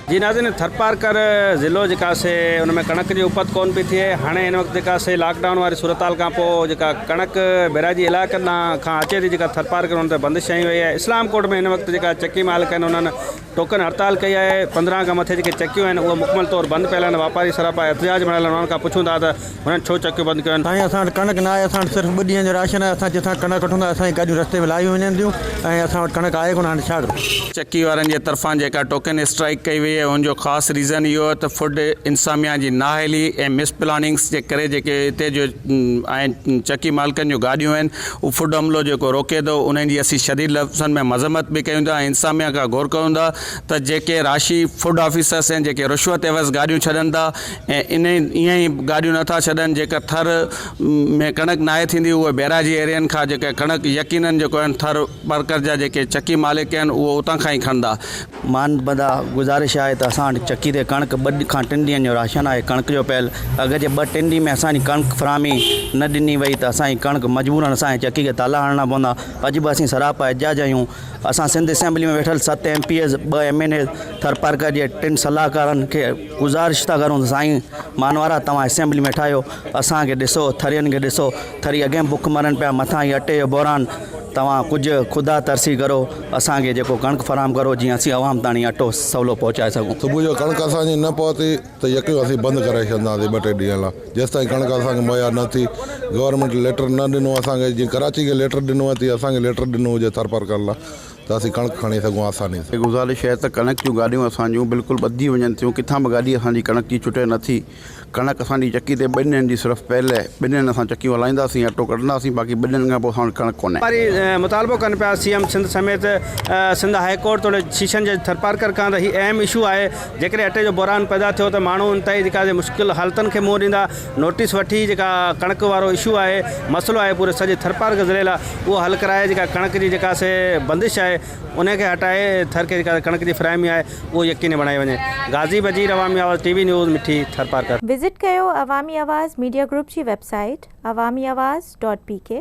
जी नाज़रीन, थरपारकर ज़िलो जेका से उनमें कणक जी उपत कोन पई थिए। हाणे हिन वक़्तु जेका से लॉकडाउन वारी सूरत खां पोइ जेका कणक बैराजी इलाइक़नि खां अचे थी, जेका थरपारकर हुन ते बंदिश आई वई आहे। इस्लाम कोट में हिन वक़्तु जेका चक्की मालिक आहिनि उन्हनि टोकन हड़ताल कई आहे। 15 खां मथे जेके चक्कियूं आहिनि उहे मुकमल तौर बंदि पियल आहिनि। वापारी सरापा एहतिजाज बणायल आहिनि। उन्हनि खां पुछूं था त हुननि छो चक्कियूं बंदि कयूं आहिनि। साईं, असां वटि कणक न आहे। असां वटि सिर्फ़ु 2 ॾींहंनि जो राशन आहे। असां जिथां कणक वठूं था असांजी गाॾियूं रस्ते में लाहियूं वञनि थियूं ऐं असां वटि कणक आहे कोन। हाणे छा करूं? चक्की वारनि जे तरफ़ां जेका टोकन स्ट्राइक कई वई आहे उनजो ख़ासि रीज़न इहो आहे त फूड इंसामिया जी नाअहली ऐं मिसप्लानिंग्स जे करे जेके हिते जो आहिनि चक्की मालिकनि जो गाॾियूं आहिनि उहो फूड अमलो जेको रोके थो, उन्हनि जी असीं शदीद लफ़्ज़नि में मज़म्मत बि कयूं था। इंसामिया खां घुर कयूं था त जेके राशि फूड ऑफिसर्स आहिनि जेके रिश्वत एवज़ गाॾियूं छॾनि था ऐं ईअं ई गाॾियूं नथा छॾनि। जेका थर में कणक नाहे थींदी उहे बैराजी एरियनि खां जेके कणक यकीननि जेको आहिनि थर परकर जा जेके चक्की मालिक आहिनि उहो उतां खां ई खणंदा। मान बंदा गुज़ारिश आहे त असां वटि चक्की ते कणक 2 खां 3 ॾींहंनि जो राशन आहे कणक जो पियल। अगरि जे 2-3 ॾींहं में असांजी कणक फ़राहमी न ॾिनी वई त असांजी कणक मजबूरन असांजी चक्की खे ताला हणणा पवंदा। अॼु बि असीं सरापा एहतिजाज आहियूं। असां सिंध असेंबली में वेठल 7 MPs 2 MNA थरपारकर जे 3 सलाहकारनि खे गुज़ारिश था करूं त साईं मानवारा तव्हां असेंबली में ठाहियो, असांखे ॾिसो, थरियनि खे ॾिसो। थरी अॻे बुख मरनि पिया, मथां ई अटे जो बोरान। तव्हां कुझु ख़ुदा तरसी करो, असांखे जेको कणक फ़राहम करो जीअं असीं आवाम ताणी अटो सवलो पहुचाए सघूं। सुबुह जो कणक असांजी न पहुती त यकीन असीं बंदि करे छॾंदासीं 2-3 ॾींहं लाइ। जेसिताईं कणक असांखे मुहैया न थी, गवर्नमेंट लेटर न ॾिनो असांखे, जीअं कराची खे लेटर ॾिनो आहे तीअं असांखे लेटर ॾिनो हुजे थरपारकर लाइ त असीं कणक खणी सघूं आसानी सां। गुज़ारिश आहे त कणक जूं गाॾियूं असांजूं बिल्कुलु ॿधी वञनि थियूं। किथां बि गाॾी असांजी कणक जी छुटे नथी। कणक असांजी चक्की ते 2 ॾींहंनि जी सिर्फ़ु पहले 2 ॾींहंनि असां चक्कियूं हलाईंदासीं, अटो कढंदासीं, बाक़ी 2 ॾींहंनि खां पोइ असां वटि कणक कोन्हे। वारी मुतालबो कनि पिया CM सिंध समेत सिंध हाईकोर्ट थोरे शीशन जे थरपारकर खां त हीउ अहम इशू आहे। जेकॾहिं अटे जो बोरान पैदा थियो त माण्हू इंतई जेका मुश्किल हालतुनि खे मुंहुं ॾींदा। नोटिस वठी जेका कणक वारो इशू आहे, मसइलो आहे पूरे सॼे थरपारकर ज़िले लाइ, उहो हल कराए। जेका कणक जी जेका से बंदिश आहे उनखे हटाए थर खे जेका कणक जी फ़राहमी आहे उहो यकीनी बणाई वञे। गाज़ी बजीर, अवामी आवाज़ TV न्यूज़, मिठी थरपारकर। विज़िट कयो अवामी आवाज़ मीडिया ग्रुप जी वेबसाइट awamiawaz.pk।